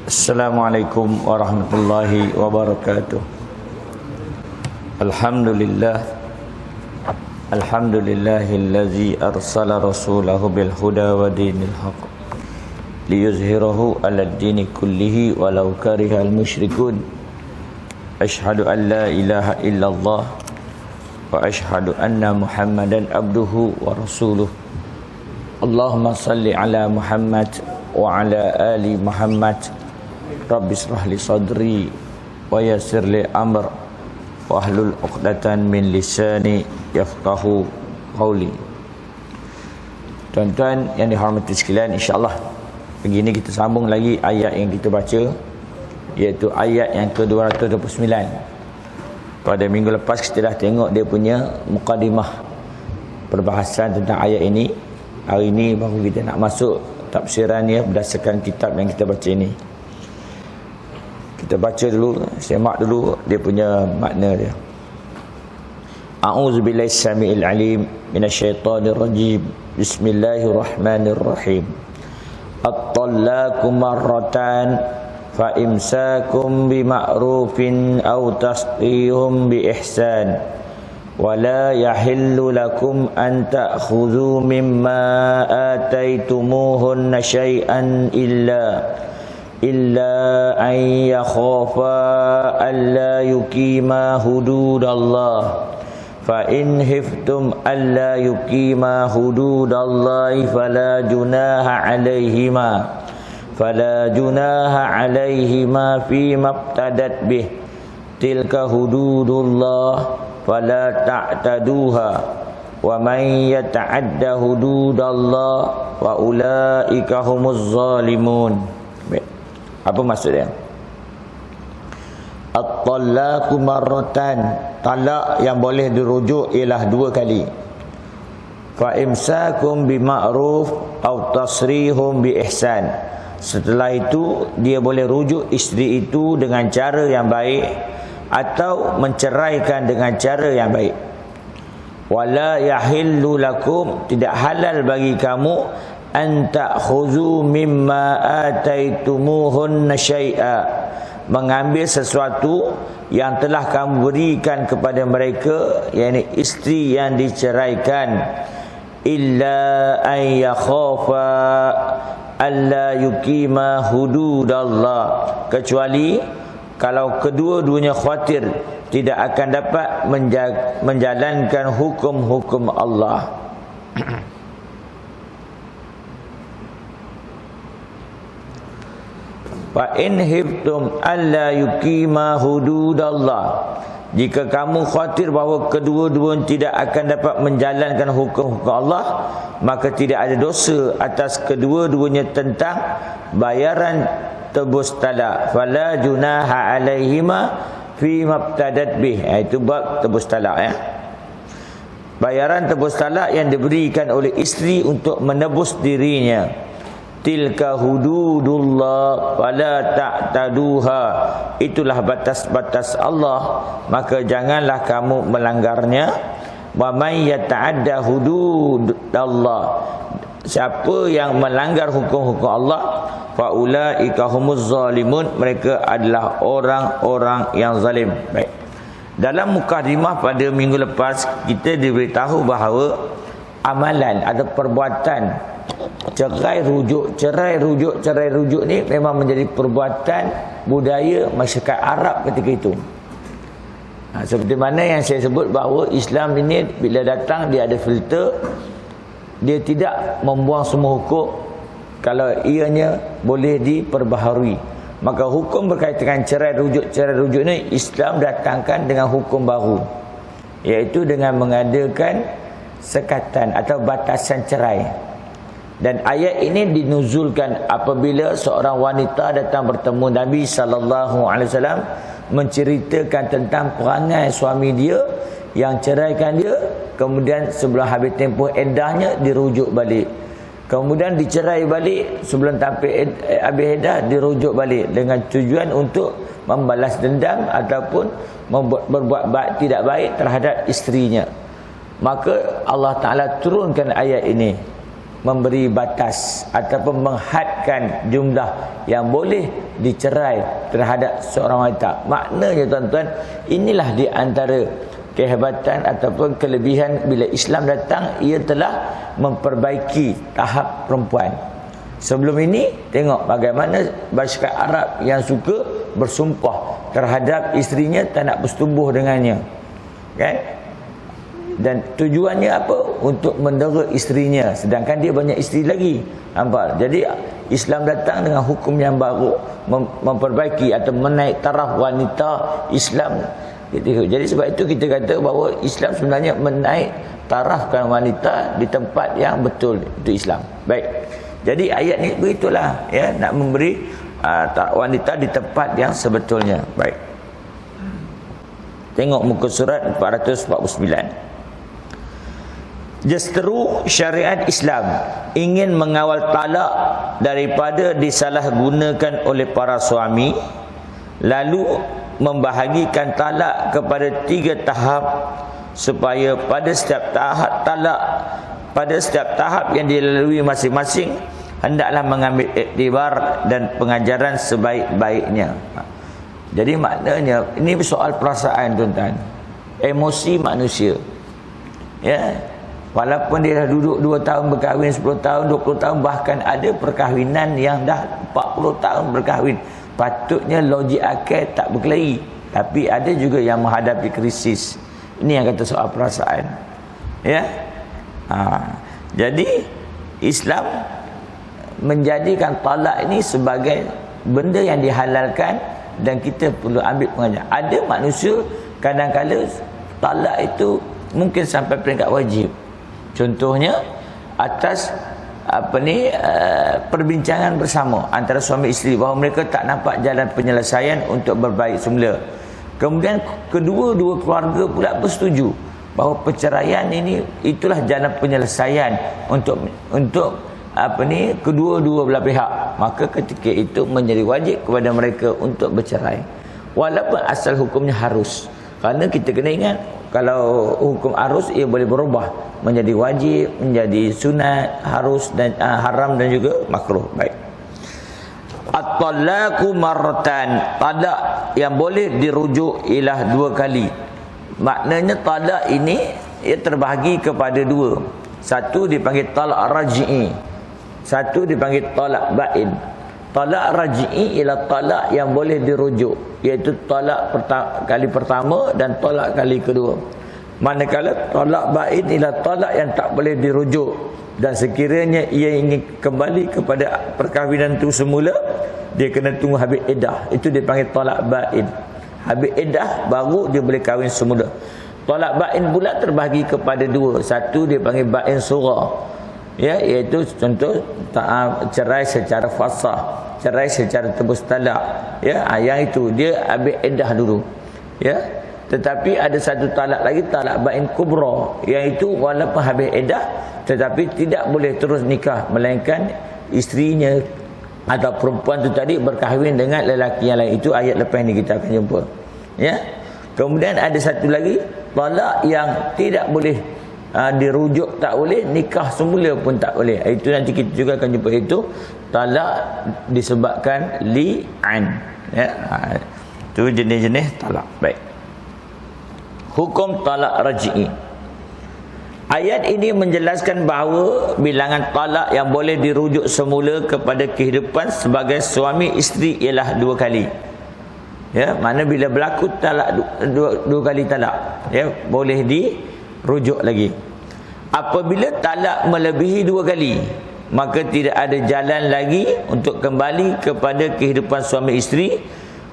Assalamualaikum warahmatullahi wabarakatuh. Alhamdulillahillazi arsala rasulahu bil huda wa dinil haqq liyuzhirahu 'alad dini kullihi walau karihal musyrikun. Asyhadu an la ilaha illallah wa asyhadu anna Muhammadan abduhu wa rasuluh. Allahumma salli ala Muhammad wa ala ali Muhammad. Rabbi israh li sadri wa yassir li amr wa ahlul 'uqdatan min lisani yafqahu qawli. Tuan-tuan yang dihormati sekalian, insya-Allah begini kita sambung lagi ayat yang kita baca, iaitu ayat yang ke-229. Pada minggu lepas kita dah tengok dia punya mukadimah perbahasan tentang ayat ini. Hari ini baru kita nak masuk tafsirannya berdasarkan kitab yang kita baca ini. Kita baca dulu, semak dulu dia punya makna dia. A'udzubillahi samiil alim minasyaitonir rajim. Bismillahirrahmanirrahim. At-tallaqu marratan fa imsakum bima'rufin aw tasrihum bi ihsan. ولا يحل لكم أن تأخذوا مما آتيتموهن شيئا إلا أن يخافا ألا يقيما حدود الله فإن خفتم ألا يقيما حدود الله فلا جناح عليهما فيما ابتدت به تلك حدود الله فلا تعتدوها ومن يتعد حدود الله فأولئك هم الظالمون. Apa maksud dia? At-tallaqu marratan, talak yang boleh dirujuk ialah 2 kali. Fa imsakum bima'ruf aw tasrihum bi ihsan. Setelah itu dia boleh rujuk isteri itu dengan cara yang baik atau menceraikan dengan cara yang baik. Wala yahillu lakum, tidak halal bagi kamu, an ta'khuzu mimma ataitumuhunna syai'a, mengambil sesuatu yang telah kamu berikan kepada mereka, yakni isteri yang diceraikan, illa an yakhafa alla yuqima hududallah, kecuali kalau kedua-duanya khawatir tidak akan dapat menjalankan hukum-hukum Allah. Fa in hibtum alla yuqima hududallah, jika kamu khawatir bahawa kedua-duanya tidak akan dapat menjalankan hukum-hukum Allah, maka tidak ada dosa atas kedua-duanya tentang bayaran tebus talak. Fala junaha alaihima fi mabtadat bih. Itu bab tebus talak ya. Bayaran tebus talak yang diberikan oleh isteri untuk menebus dirinya. Tilka hududullah fala ta'taduha. Itulah batas-batas Allah, maka janganlah kamu melanggarnya. Wa may yata'adda hududallah, siapa yang melanggar hukum-hukum Allah, faulaika humuz zalimun, mereka adalah orang-orang yang zalim. Baik. Dalam mukadimah pada minggu lepas kita diberitahu bahawa amalan atau perbuatan cerai rujuk ni memang menjadi perbuatan budaya masyarakat Arab ketika itu. Seperti mana yang saya sebut bahawa Islam ini bila datang dia ada filter. Dia tidak membuang semua hukum kalau ianya boleh diperbaharui. Maka hukum berkaitan dengan cerai rujuk ni Islam datangkan dengan hukum baru, iaitu dengan mengadakan sekatan atau batasan cerai. Dan ayat ini dinuzulkan apabila seorang wanita datang bertemu Nabi SAW menceritakan tentang perangai suami dia yang ceraikan dia, kemudian sebelum habis tempoh eddahnya dirujuk balik, kemudian dicerai balik sebelum habis iddah dirujuk balik dengan tujuan untuk membalas dendam ataupun berbuat tidak baik terhadap isterinya. Maka Allah Ta'ala turunkan ayat ini memberi batas ataupun menghadkan jumlah yang boleh dicerai terhadap seorang wanita. Maknanya tuan-tuan, inilah di antara kehebatan ataupun kelebihan bila Islam datang, ia telah memperbaiki tahap perempuan. Sebelum ini tengok bagaimana masyarakat Arab yang suka bersumpah terhadap isterinya tak nak bersetubuh dengannya, kan? Dan tujuannya apa? Untuk mendera isterinya, sedangkan dia banyak isteri lagi. Nampak? Jadi Islam datang dengan hukum yang baru, memperbaiki atau menaik taraf wanita Islam. Jadi sebab itu kita kata bahawa Islam sebenarnya menaik tarafkan wanita di tempat yang betul. Itu Islam. Baik. Jadi ayat ni begitulah, ya, nak memberi wanita di tempat yang sebetulnya. Baik. Tengok muka surat 449. Justeru syariat Islam ingin mengawal talak daripada disalahgunakan oleh para suami, lalu membahagikan talak kepada 3 tahap, supaya pada setiap tahap yang dilalui masing-masing hendaklah mengambil iktibar dan pengajaran sebaik-baiknya. Jadi maknanya ini soal perasaan, tuan-tuan, emosi manusia, ya. Walaupun dia dah duduk 2 tahun berkahwin, 10 tahun, 20 tahun, bahkan ada perkahwinan yang dah 40 tahun berkahwin, patutnya logik akal tak berkelahi, tapi ada juga yang menghadapi krisis. Ini yang kata soal perasaan, ya. Jadi Islam menjadikan talak ini sebagai benda yang dihalalkan dan kita perlu ambil pengajaran. Ada manusia kadang-kadang talak itu mungkin sampai peringkat wajib. Contohnya atas perbincangan bersama antara suami isteri bahawa mereka tak nampak jalan penyelesaian untuk berbaik semula. Kemudian kedua-dua keluarga pula bersetuju bahawa perceraian ini itulah jalan penyelesaian untuk kedua-dua belah pihak. Maka ketika itu menjadi wajib kepada mereka untuk bercerai. Walaupun asal hukumnya harus. Kerana kita kena ingat, kalau hukum harus ia boleh berubah menjadi wajib, menjadi sunat, harus dan haram dan juga makruh. Baik. At-talaqu marratan, talak yang boleh dirujuk ialah 2 kali. Maknanya talak ini ia terbahagi kepada 2. Satu dipanggil talak raj'i, satu dipanggil talak bain. Talak raj'i ialah talak yang boleh dirujuk, iaitu talak kali pertama dan talak kali kedua. Manakala talak bain ialah talak yang tak boleh dirujuk, dan sekiranya ia ingin kembali kepada perkahwinan itu semula, dia kena tunggu habis iddah. Itu dipanggil talak bain. Habis iddah baru dia boleh kahwin semula. Talak bain pula terbahagi kepada 2. Satu dia panggil bain surah, ya, iaitu contoh cerai secara fasah, cerai secara tebus talak, ya. Yang itu dia ambil iddah dulu, ya. Tetapi ada satu talak lagi, talak bain kubra, iaitu walaupun habis iddah tetapi tidak boleh terus nikah, melainkan isterinya atau perempuan itu tadi berkahwin dengan lelaki yang lain. Itu ayat lepas ini kita akan jumpa, ya. Kemudian ada satu lagi talak yang tidak boleh dirujuk, tak boleh, nikah semula pun tak boleh. Itu nanti kita juga akan jumpa, itu talak disebabkan li'an, ya. Itu jenis-jenis talak. Baik. Hukum talak raj'i. Ayat ini menjelaskan bahawa bilangan talak yang boleh dirujuk semula kepada kehidupan sebagai suami isteri ialah 2 kali. Ya, mana bila berlaku talak dua kali talak, ya, boleh dirujuk lagi. Apabila talak melebihi 2 kali, maka tidak ada jalan lagi untuk kembali kepada kehidupan suami isteri,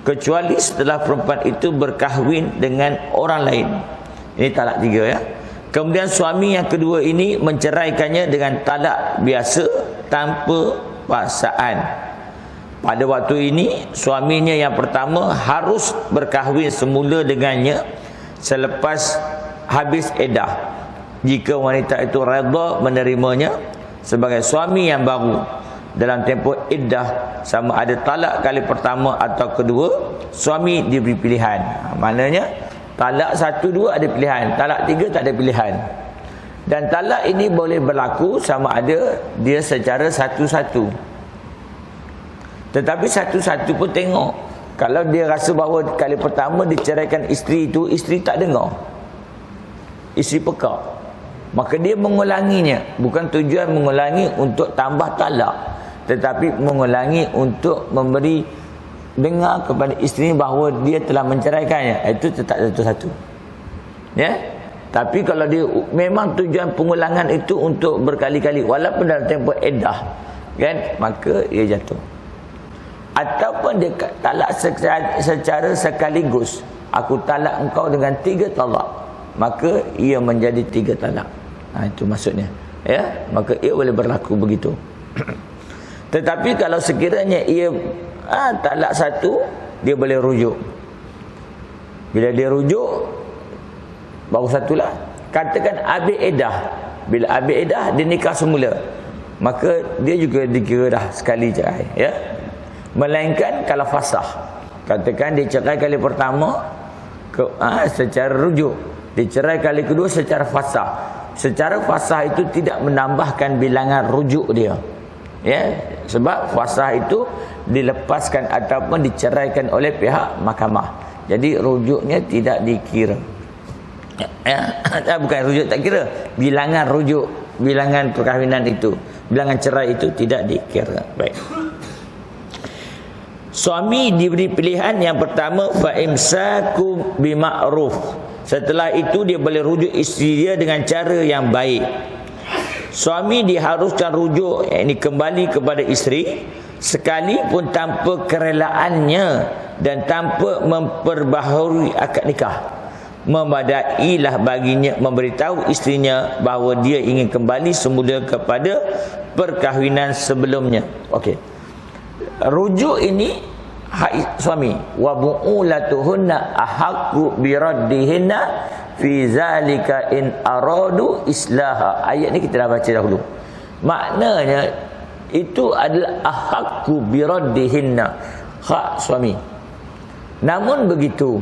kecuali setelah perempuan itu berkahwin dengan orang lain. Ini talak 3, ya. Kemudian suami yang kedua ini menceraikannya dengan talak biasa tanpa paksaan. Pada waktu ini suaminya yang pertama harus berkahwin semula dengannya selepas habis iddah. Jika wanita itu redha menerimanya sebagai suami yang baru dalam tempoh iddah, sama ada talak kali pertama atau kedua, suami diberi pilihan. Maknanya talak 1, 2 ada pilihan, talak 3 tak ada pilihan. Dan talak ini boleh berlaku sama ada dia secara satu-satu. Tetapi satu-satu pun tengok. Kalau dia rasa bahawa kali pertama diceraikan isteri itu, isteri tak dengar, isteri pekak, maka dia mengulanginya. Bukan tujuan mengulangi untuk tambah talak, tetapi mengulangi untuk memberi dengar kepada isteri bahawa dia telah menceraikannya. Itu tetap satu-satu. Ya. Tapi kalau dia memang tujuan pengulangan itu untuk berkali-kali walaupun dalam tempoh iddah, kan, maka ia jatuh. Ataupun dia talak secara sekaligus. Aku talak engkau dengan 3 talak, maka ia menjadi 3 talak. Itu maksudnya. Ya, maka ia boleh berlaku begitu. Tetapi kalau sekiranya ia talak satu, dia boleh rujuk. Bila dia rujuk, baru satulah. Katakan habis iddah. Bila habis iddah, dia nikah semula, maka dia juga dikira dah sekali cerai, ya. Melainkan kalau fasah. Katakan dia cerai kali pertama secara rujuk, dia cerai kali kedua secara fasah. Secara fasah itu tidak menambahkan bilangan rujuk dia, ya. Sebab fasah itu dilepaskan ataupun diceraikan oleh pihak mahkamah. Jadi rujuknya tidak dikira. Bukan rujuk tak kira, bilangan rujuk, bilangan perkahwinan itu, bilangan cerai itu tidak dikira. Baik. Suami diberi pilihan yang pertama, fa imsaku bima'ruf. Setelah itu dia boleh rujuk isteri dia dengan cara yang baik. Suami diharuskan rujuk, yakni kembali kepada isteri, sekalipun tanpa kerelaannya dan tanpa memperbaharui akad nikah. Memadailah baginya memberitahu isterinya bahawa dia ingin kembali semula kepada perkahwinan sebelumnya. Okey. Rujuk ini hak suami. Wa bu'ulatuhunna ahaqqu biraddihinna fi zalika in aradu islaha. Ayat ni kita dah baca dahulu. Maknanya itu adalah ahaqqu biraddihinna, hak suami. Namun begitu,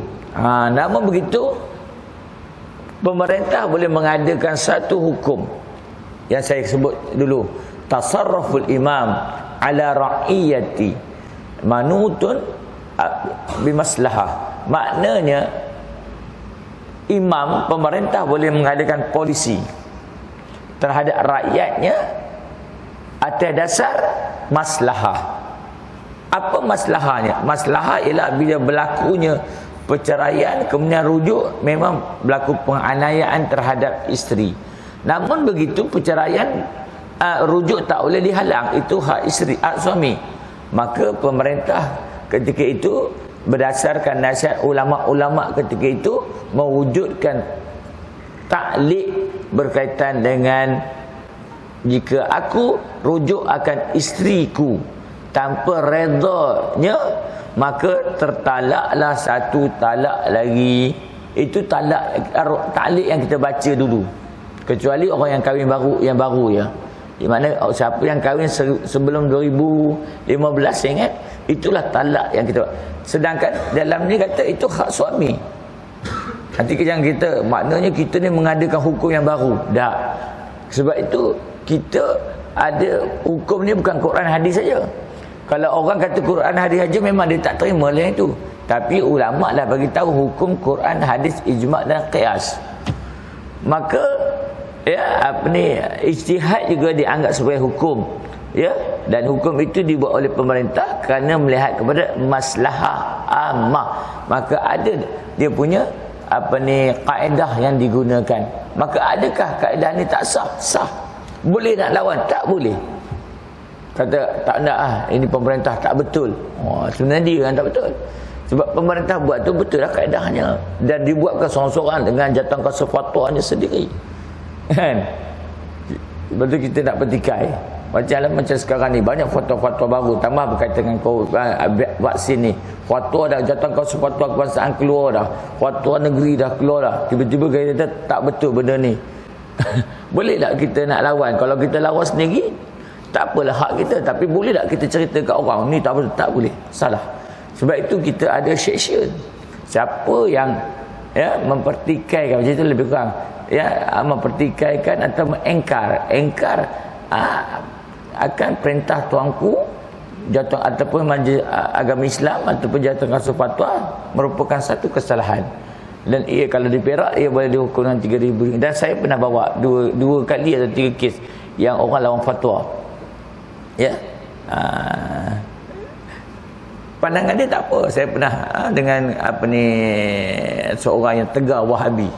pemerintah boleh mengadakan satu hukum yang saya sebut dulu, tasarruful imam ala ra'iyati manutun bimaslahah. Maknanya imam, pemerintah boleh mengadakan polisi terhadap rakyatnya atas dasar maslahah. Apa maslahahnya? Maslahah ialah bila berlakunya perceraian kemudian rujuk, memang berlaku penganiayaan terhadap isteri. Namun begitu perceraian rujuk tak boleh dihalang, itu hak isteri, hak suami. Maka pemerintah ketika itu berdasarkan nasihat ulama-ulama ketika itu mewujudkan taklid berkaitan dengan jika aku rujuk akan isteriku tanpa redanya, maka tertalaklah satu talak lagi. Itu taklid yang kita baca dulu, kecuali orang yang kahwin baru, yang baru, ya. Di mana siapa yang kahwin sebelum 2015, saya ingat, itulah talak yang kita. Sedangkan dalam ni kata itu hak suami. Nanti jangan kita, maknanya kita ni mengadakan hukum yang baru. Tak. Sebab itu kita ada hukum ni bukan Quran hadis saja. Kalau orang kata Quran hadis saja, memang dia tak terima lah itu. Tapi ulama lah bagi tahu hukum Quran, hadis, ijma' dan qiyas. Maka ijtihad juga dianggap sebagai hukum, ya. Dan hukum itu dibuat oleh pemerintah kerana melihat kepada maslahah ammah. Maka ada dia punya kaedah yang digunakan. Maka adakah kaedah ni tak sah? Sah. Boleh nak lawan? Tak boleh. Kata tak nak, ini pemerintah tak betul. Sebenarnya dia yang tak betul. Sebab pemerintah buat tu betul lah kaedahnya, dan dibuatkan seorang-seorang dengan jatuhkan fatwanya sendiri, kan? Betul, kita nak petikai. Macam sekarang ni banyak fatwa-fatwa baru tambah berkaitan dengan vaksin ni. Fatwa dah jatuhkan fatwa kebangsaan keluar dah, fatwa negeri dah keluar dah. Tiba-tiba kita tak betul benda ni. Boleh tak kita nak lawan? Kalau kita lawan sendiri, tak apalah, hak kita. Tapi boleh tak kita cerita kat orang ni tak betul? Tak boleh, salah. Sebab itu kita ada section. Siapa yang mempertikaikan macam itu, lebih kurang mempertikaikan atau mengengkar akan perintah tuanku jatuh ataupun majlis agama Islam ataupun jatuh kasus fatwa merupakan satu kesalahan. Dan ia kalau di Perak ia boleh dihukum dengan 3,000. Dan saya pernah bawa dua kali atau 3 kes yang orang lawan fatwa. Pandangan dia tak apa. Saya pernah dengan seorang yang tegar Wahabi.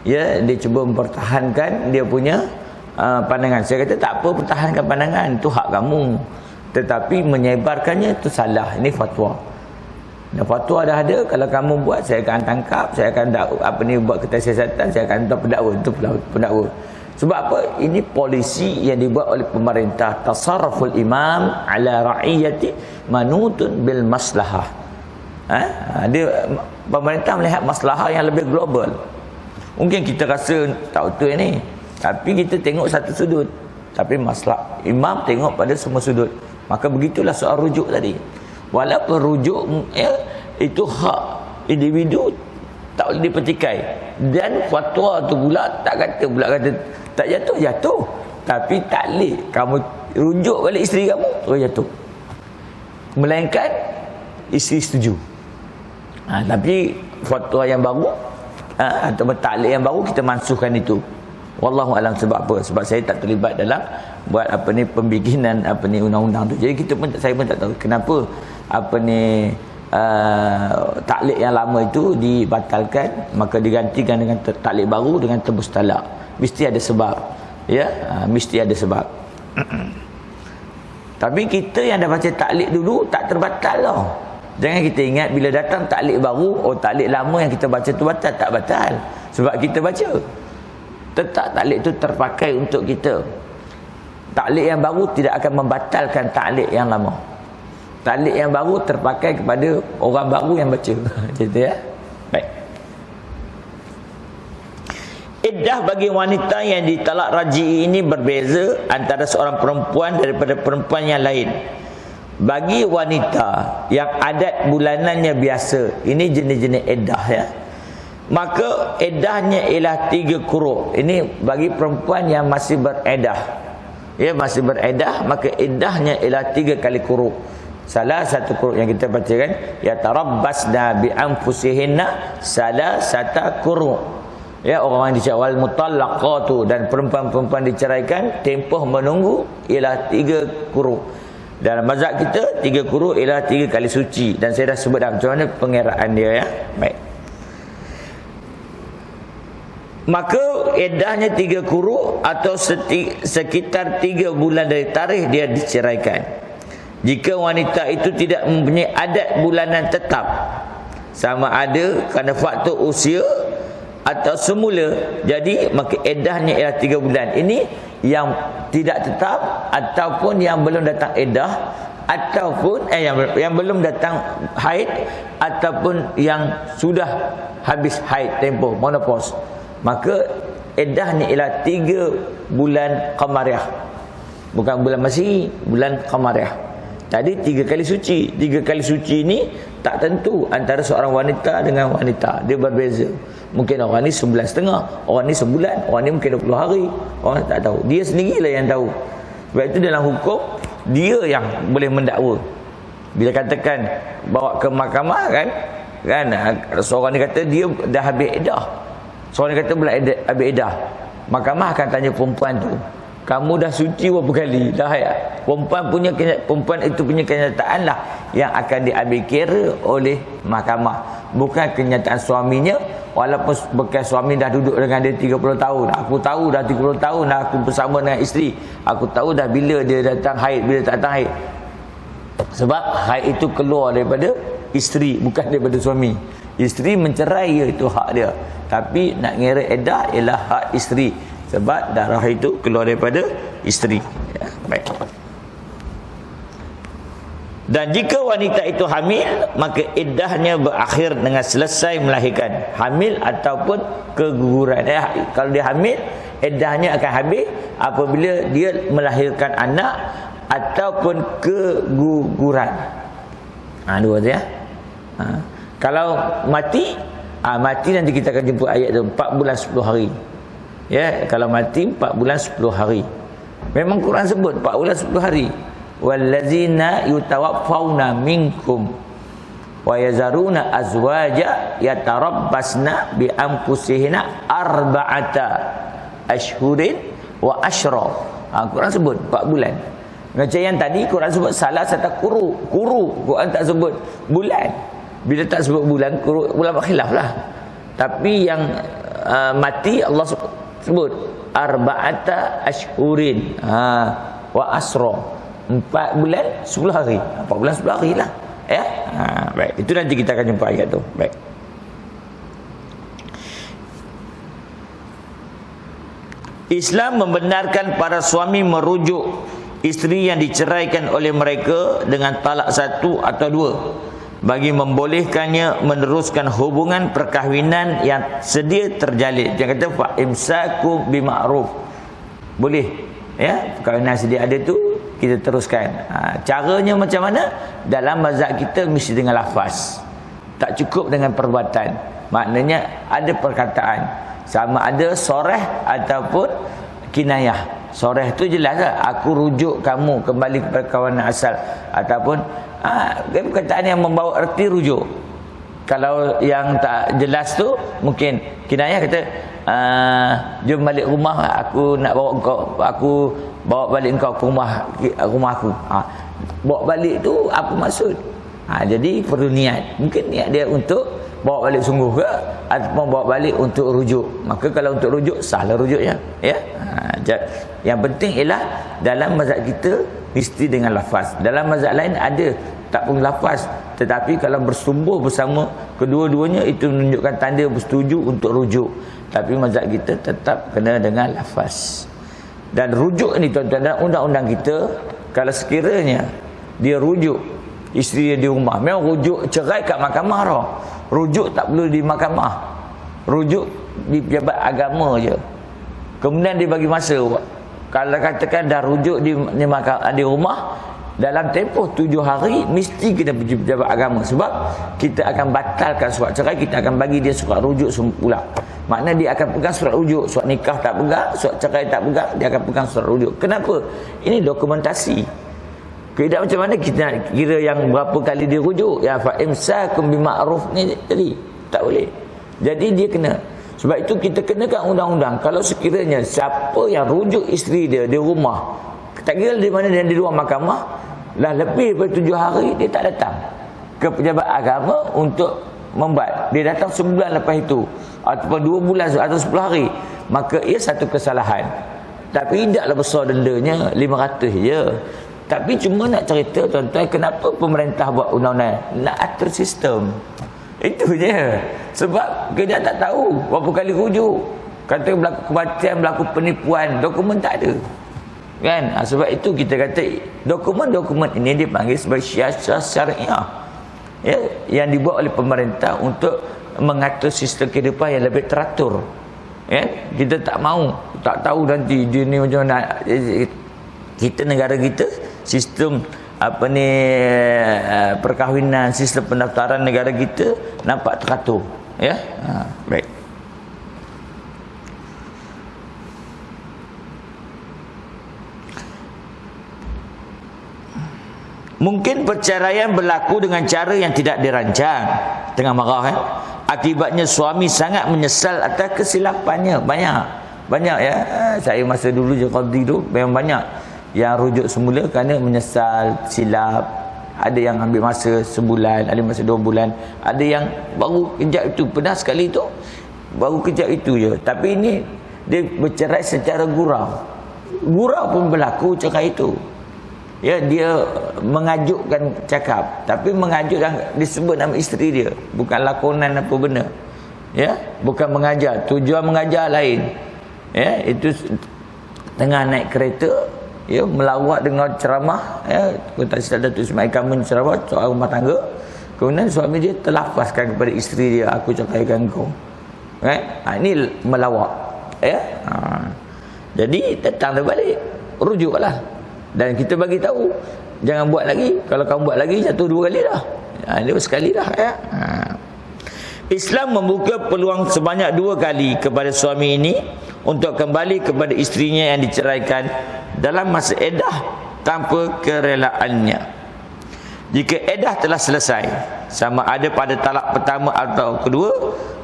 Dia cuba mempertahankan dia punya pandangan. Saya kata tak apa, pertahankan pandangan, itu hak kamu. Tetapi menyebarkannya itu salah. Ini fatwa. Dan fatwa dah ada, kalau kamu buat saya akan tangkap, saya akan buat ketasiasatan, saya akan hantar pendakwa. Itu pendakwa. Sebab apa? Ini polisi yang dibuat oleh pemerintah. Tasarruful imam ala ra'iyati manutun bil maslahah. Pemerintah melihat maslahah yang lebih global. Mungkin kita rasa tak betul ni, tapi kita tengok satu sudut. Tapi masalah imam tengok pada semua sudut. Maka begitulah soal rujuk tadi. Walaupun rujuk itu hak individu, tak boleh dipertikai. Dan fatwa tu pula kata tak jatuh. Tapi taklid kamu rujuk balik isteri kamu, jatuh. Melainkan isteri setuju. Tapi fatwa yang baru atau taklid yang baru kita mansuhkan itu. Wallahu alam. Sebab apa? Sebab saya tak terlibat dalam buat pembikinan undang-undang tu. Jadi saya pun tak tahu kenapa taklid yang lama itu dibatalkan, maka digantikan dengan taklid baru dengan tebus talak. Mesti ada sebab. Mesti ada sebab. Tapi kita yang dah baca taklid dulu tak terbatal lah. Jangan kita ingat bila datang taklid baru, taklid lama yang kita baca tu batal. Tak batal. Sebab kita baca. Tetap taklid itu terpakai untuk kita. Taklid yang baru tidak akan membatalkan taklid yang lama. Taklid yang baru terpakai kepada orang baru yang baca. Gitu ya. Baik. Iddah bagi wanita yang ditalak raj'i ini berbeza antara seorang perempuan daripada perempuan yang lain. Bagi wanita yang adat bulanannya biasa, ini jenis-jenis iddah ya, maka iddahnya ialah 3 quru'. Ini bagi perempuan yang masih beriddah. Masih beriddah, maka iddahnya ialah 3 kali quru'. Salah satu quru' yang kita bacakan, ya tarabbasna bi anfusihinna salasata quru'. Orang yang dicerai, wal mutallaqatu, dan perempuan-perempuan diceraikan tempoh menunggu ialah 3 quru'. Dalam mazhab kita 3 quru' ialah 3 kali suci, dan saya dah sebut dah macam mana pengiraan dia ya. Baik. Maka iddahnya 3 quru' atau sekitar 3 bulan dari tarikh dia diceraikan. Jika wanita itu tidak mempunyai adat bulanan tetap, sama ada kerana faktor usia atau semula, jadi maka iddahnya ialah 3 bulan. Ini yang tidak tetap ataupun yang belum datang iddah, ataupun yang belum datang haid, ataupun yang sudah habis haid tempoh menopause, maka iddahnya ialah 3 bulan qamariah. Bukan bulan Masih, bulan qamariah. Tadi 3 kali suci. 3 kali suci ini tak tentu antara seorang wanita dengan wanita. Dia berbeza. Mungkin orang ni 9,5, orang ni sebulan, orang ni mungkin 20 hari. Orang tak tahu. Dia sendirilah yang tahu. Sebab itu dalam hukum, dia yang boleh mendakwa. Bila katakan bawa ke mahkamah kan seorang ni kata dia dah habis iddah, seorang ni kata belum habis iddah, mahkamah akan tanya perempuan tu, kamu dah suci berapa kali? Dah ya. Perempuan itu punya kenyataan lah yang akan diambil kira oleh mahkamah, bukan kenyataan suaminya. Walaupun bekas suami dah duduk dengan dia 30 tahun. Aku tahu dah 30 tahun dah aku bersama dengan isteri. Aku tahu dah bila dia datang haid, bila tak datang haid. Sebab haid itu keluar daripada isteri, bukan daripada suami. Isteri mencerai, itu hak dia. Tapi nak ngira iddah ialah hak isteri, sebab darah itu keluar daripada isteri. Ya, baik. Dan jika wanita itu hamil, maka iddahnya berakhir dengan selesai melahirkan. Hamil ataupun keguguran. Kalau dia hamil, iddahnya akan habis apabila dia melahirkan anak ataupun keguguran. Dua tu ya. Kalau mati, mati nanti kita akan jemput ayat tu 4 bulan 10 hari. Ya, kalau mati 4 bulan 10 hari. Memang Quran sebut 4 bulan 10 hari. Wallazina yutawaffawna minkum wa yazaruna azwaja yatarabbasna bi anfusihinna arba'ata ashhurin wa asyra. Quran sebut 4 bulan. Macam yang tadi Quran sebut salah satu kuru. Quran tak sebut bulan. Bila tak sebut bulan, ulama khilaf lah. Tapi yang mati Allah sebut arba'ata ashhurin wa asra. 4 bulan 10 hari. 4 bulan 10 hari lah. Ya. Baik, itu nanti kita akan jumpa ayat tu. Baik. Islam membenarkan para suami merujuk isteri yang diceraikan oleh mereka dengan talak 1 atau 2 bagi membolehkannya meneruskan hubungan perkahwinan yang sedia terjalin. Dia kata fa imsaku bima'ruf. Boleh, ya, perkahwinan sedia ada tu kita teruskan. Caranya macam mana? Dalam mazhab kita mesti dengan lafaz. Tak cukup dengan perbuatan. Maknanya ada perkataan. Sama ada soreh ataupun kinayah. Soreh tu jelas lah, aku rujuk kamu kembali kepada kawanan asal. Ataupun perkataan yang membawa erti rujuk. Kalau yang tak jelas tu mungkin kinayah kata jom balik rumah, aku nak bawa kau, aku bawa balik kau ke rumah aku. Bawa balik tu apa maksud? Jadi perlu niat. Mungkin niat dia untuk bawa balik sungguh ke ataupun bawa balik untuk rujuk. Maka kalau untuk rujuk sahlah rujuknya, ya. Yang penting ialah dalam mazhab kita mesti dengan lafaz. Dalam mazhab lain ada tak pun lafaz, tetapi kalau bersumbuh bersama kedua-duanya itu menunjukkan tanda bersetuju untuk rujuk. Tapi mazhab kita tetap kena dengan lafaz. Dan rujuk ni tuan-tuan, dalam undang-undang kita, kalau sekiranya dia rujuk isteri dia di rumah, memang rujuk cerai kat mahkamah dah. Rujuk tak perlu di mahkamah. Rujuk di pejabat agama je. Kemudian dia bagi masa. Kalau katakan dah rujuk di rumah, dalam tempoh 7 hari mesti kita pergi pejabat agama. Sebab kita akan batalkan surat cerai, kita akan bagi dia surat rujuk pula. Maknanya dia akan pegang surat rujuk. Surat nikah tak pegang, surat cerai tak pegang, dia akan pegang surat rujuk. Kenapa? Ini dokumentasi. Tidak macam mana kita nak kira yang berapa kali dia rujuk. Ya fa imsakum bima'ruf ni jadi tak boleh. Jadi dia kena. Sebab itu kita kenakan undang-undang. Kalau sekiranya siapa yang rujuk isteri dia di rumah, tak kira di mana dia di luar mahkamah, dah lebih daripada 7 hari dia tak datang ke pejabat agama untuk membuat. Dia datang sebulan lepas itu ataupun 2 bulan atau 10 hari, maka ia satu kesalahan. Tapi tidaklah besar dendanya, 500 je. Tapi cuma nak cerita tuan-tuan, kenapa pemerintah buat undang-undang? Nak atur sistem. Itu je. Sebab kita tak tahu berapa kali rujuk. Kata berlaku kematian, berlaku penipuan, dokumen tak ada. Kan? Sebab itu kita kata dokumen-dokumen ini dipanggil sebagai syiasat syariah. Ya, yang dibuat oleh pemerintah untuk mengatur sistem kehidupan yang lebih teratur. Ya, kita tak mahu, tak tahu nanti dia ni macam mana. Kita, negara kita, sistem perkahwinan, sistem pendaftaran negara kita nampak teratur, ya. Baik. Mungkin perceraian berlaku dengan cara yang tidak dirancang. Tengah marah akibatnya suami sangat menyesal atas kesilapannya. Banyak ya. Saya masa dulu je qadi tu memang banyak yang rujuk semula kerana menyesal silap. Ada yang ambil masa sebulan, ada masa 2 bulan, ada yang baru kejap itu. Pernah sekali tu baru kejap itu je. Tapi ini dia bercerai secara gurau. Gurau pun berlaku cerai itu. Ya, dia mengajukkan cakap, tapi mengajukkan disebut nama isteri dia, bukan lakonan apa benda. Ya, bukan mengajar. Tujuan mengajar lain. Ya, itu tengah naik kereta, ya, melawat dengan ceramah, ya, kata Ustaz Datuk Ismail Kamun ceramah soal rumah tangga. Kemudian suami dia terlafazkan kepada isteri dia, aku ceraikan kau. Ini melawat, ya. Jadi datang dia balik, rujuklah. Dan kita bagi tahu, jangan buat lagi. Kalau kamu buat lagi, jatuh 2 kali dah. Dia sekali dah, ya. Islam membuka peluang sebanyak 2 kali kepada suami ini untuk kembali kepada isterinya yang diceraikan dalam masa iddah tanpa kerelaannya. Jika iddah telah selesai, sama ada pada talak pertama atau kedua,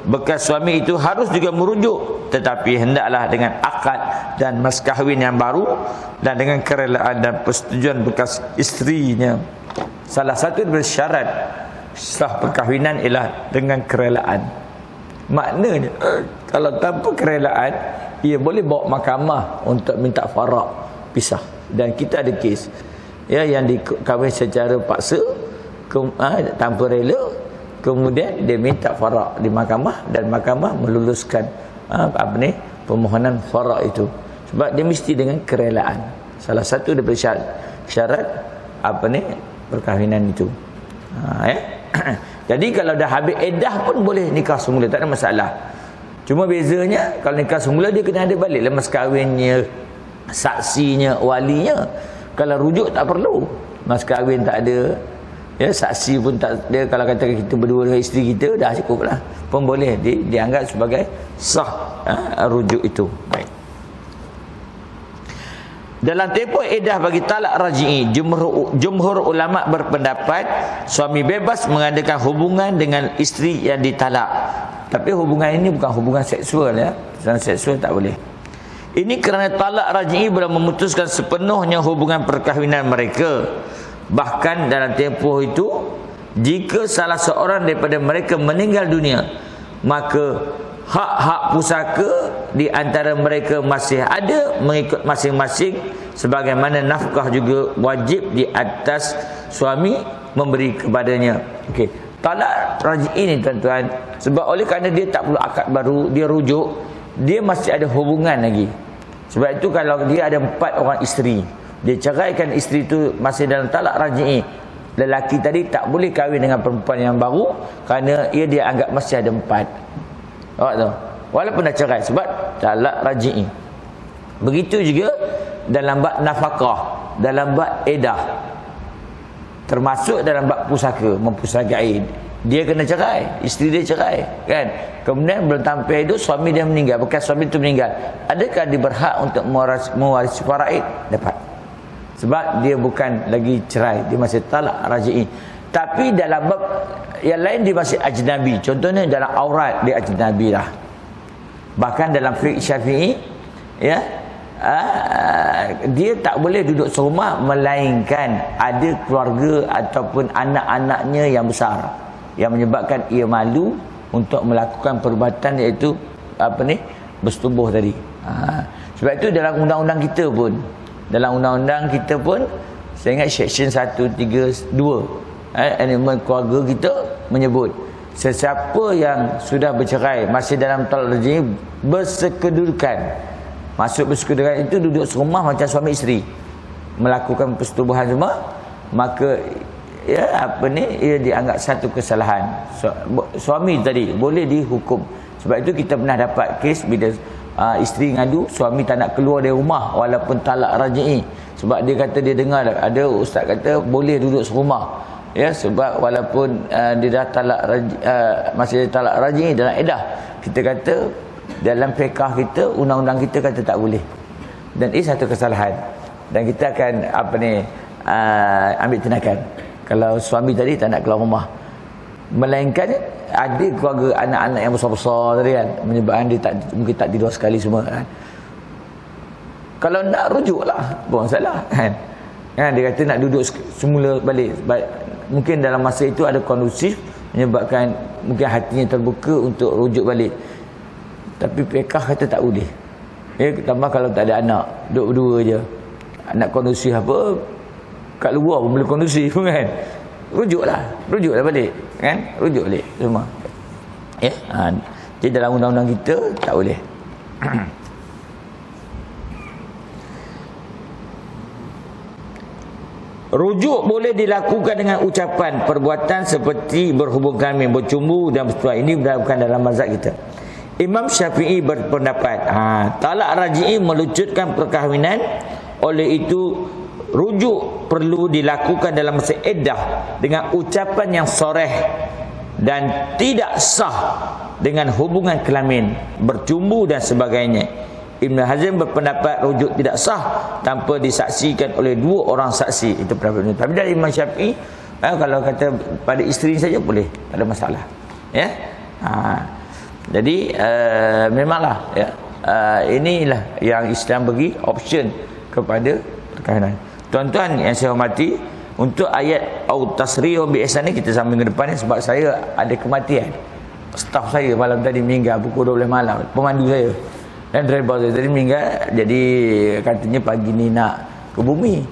bekas suami itu harus juga merujuk, tetapi hendaklah dengan akad dan mas kahwin yang baru dan dengan kerelaan dan persetujuan bekas isterinya. Salah satu dari syarat sah perkahwinan ialah dengan kerelaan. Maknanya kalau tanpa kerelaan, ia boleh bawa mahkamah untuk minta farak, pisah. Dan kita ada kes yang dikahwin secara paksa, tanpa rela, kemudian dia minta farak di mahkamah dan mahkamah meluluskan permohonan farak itu, sebab dia mesti dengan kerelaan. Salah satu daripada syarat perkahwinan itu. Jadi kalau dah habis iddah pun boleh nikah semula, tak ada masalah. Cuma bezanya kalau nikah semula dia kena ada balik mas kahwinnya, saksinya, walinya. Kalau rujuk tak perlu, mas kahwin tak ada, saksi pun tak ada. Kalau kata kita berdua dengan isteri kita, dah cukup lah, pun boleh dianggap sebagai sah rujuk itu. Baik. Dalam tempoh iddah bagi talak raj'i, jumhur ulama berpendapat suami bebas mengadakan hubungan dengan isteri yang ditalak. Tapi hubungan ini bukan hubungan seksual, Hubungan seksual tak boleh. Ini kerana talak raj'i belum memutuskan sepenuhnya hubungan perkahwinan mereka. Bahkan dalam tempoh itu, jika salah seorang daripada mereka meninggal dunia, maka hak-hak pusaka di antara mereka masih ada mengikut masing-masing, sebagaimana nafkah juga wajib di atas suami memberi kepadanya. Okey, talak raj'i ini tuan-tuan, sebab oleh kerana dia tak perlu akad baru, dia rujuk, dia masih ada hubungan lagi. Sebab itu kalau dia ada 4 orang isteri, dia ceraikan isteri itu masih dalam talak raj'i, lelaki tadi tak boleh kahwin dengan perempuan yang baru kerana dia anggap masih ada 4. Awak tahu, walaupun dah cerai, sebab talak raj'i. Begitu juga dalam bab nafkah, dalam bab iddah, termasuk dalam bab pusaka, mempusakai. Dia kena cerai, isteri dia cerai, kan? Kemudian belum sampai itu suami dia meninggal, bekas suami itu meninggal. Adakah dia berhak untuk mewarisi faraid? Dapat. Sebab dia bukan lagi cerai, dia masih talak raj'i. Tapi dalam bab yang lain dia masih ajnabi. Contohnya dalam aurat dia ajnabi lah. Bahkan dalam fiqh Syafi'i, dia tak boleh duduk serumah melainkan ada keluarga ataupun anak-anaknya yang besar, yang menyebabkan ia malu untuk melakukan perbuatan iaitu bersetubuh tadi. Sebab itu dalam undang-undang kita pun, saya ingat section 132 elemen keluarga kita menyebut sesiapa yang sudah bercerai masih dalam talak raj'i bersekedudukan. Maksud bersekedudukan itu duduk serumah macam suami isteri, melakukan persetubuhan semua, maka ia dianggap satu kesalahan. Suami tadi boleh dihukum. Sebab itu kita pernah dapat kes bila isteri ngadu suami tak nak keluar dari rumah walaupun talak raj'i. Sebab dia kata dia dengar ada ustaz kata boleh duduk serumah, sebab walaupun dia dah talak masih talak raj'i dalam iddah. Kita kata dalam fiqh kita, undang-undang kita kata tak boleh, dan ini satu kesalahan, dan kita akan ambil tindakan kalau suami tadi tak nak keluar rumah, melainkan ada keluarga anak-anak yang besar-besar tadi kan, menyebabkan dia mungkin tak tidur sekali semua kan. Kalau nak rujuklah, bukan masalah kan. Dia kata nak duduk semula balik, mungkin dalam masa itu ada kondusif menyebabkan mungkin hatinya terbuka untuk rujuk balik. Tapi fiqh kata tak boleh. Tambah kalau tak ada anak, duduk berdua je, anak kondusif apa kat luar pun boleh kondusif kan. Rujuklah balik kan, rujuk balik semua. Jadi dalam undang-undang kita tak boleh. Rujuk boleh dilakukan dengan ucapan, perbuatan seperti berhubung kami, bercumbu dan bersetubuh. Ini bukan dalam mazhab kita. Imam Syafi'i berpendapat talak raj'i melucutkan perkahwinan. Oleh itu rujuk perlu dilakukan dalam masa iddah dengan ucapan yang soreh dan tidak sah dengan hubungan kelamin, bercumbu dan sebagainya. Ibn Hazm berpendapat rujuk tidak sah tanpa disaksikan oleh 2 orang saksi. Itu pendapat Ibn. Tapi dari Imam Syafi'i, kalau kata pada isteri saja boleh, tak ada masalah. Ya. Jadi memanglah ya. Inilah yang Islam bagi option kepada perkahwinan. Tuan-tuan yang saya hormati, untuk ayat au tasrihu bi ihsan ni kita sambung ke depan ni, sebab saya ada kematian. Staf saya malam tadi meninggal pukul 12 malam, pemandu saya dan driver saya tadi meninggal. Jadi katanya pagi ni nak ke bumi.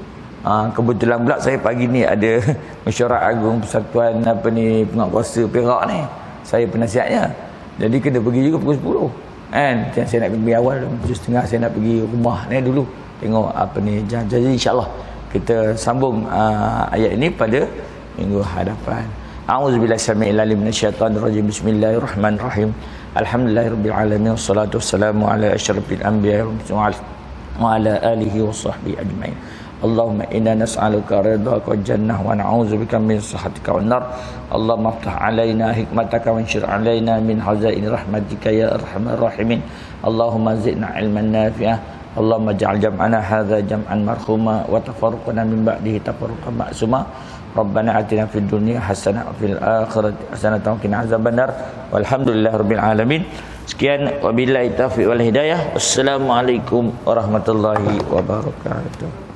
Kebetulan pula saya pagi ni ada mesyuarat agung Persatuan Penguatkuasa Perak ni. Saya penasihatnya. Jadi kena pergi juga pukul 10. Kan? Macam saya nak pergi awal 7.30 saya nak pergi rumah ni dulu. Tengok jadi insya-Allah kita sambung ayat ini pada minggu hadapan. A'udzubillahi samil alim minasyaitonir rajim. Bismillahirrahmanirrahim. Alhamdulillahirabbil alamin wassalatu wassalamu ala asyrafil anbiya'i wa ala alihi washabbihi ajmain. Allahumma inna nas'aluka ridhaka wal jannah wa na'udzubika min sakhatika wan nar. Allahumma iftah 'alaina hikmataka wa anshur 'alaina min hazain rahmatika ya arhamar rahimin. Allahumma zidna 'ilman nafi'ah. Allahumma ja'al jam'ana hadza jam'an marhuma wa tafarruqana min ba'dihi tafarruqan ma'suma. Rabbana atina fid dunya hasanah wa fil akhirati hasanah wa qina azabannar. Walhamdulillahirabbil alamin. Sekian, wabillahi taufiq wal hidayah. Wassalamualaikum warahmatullahi wabarakatuh.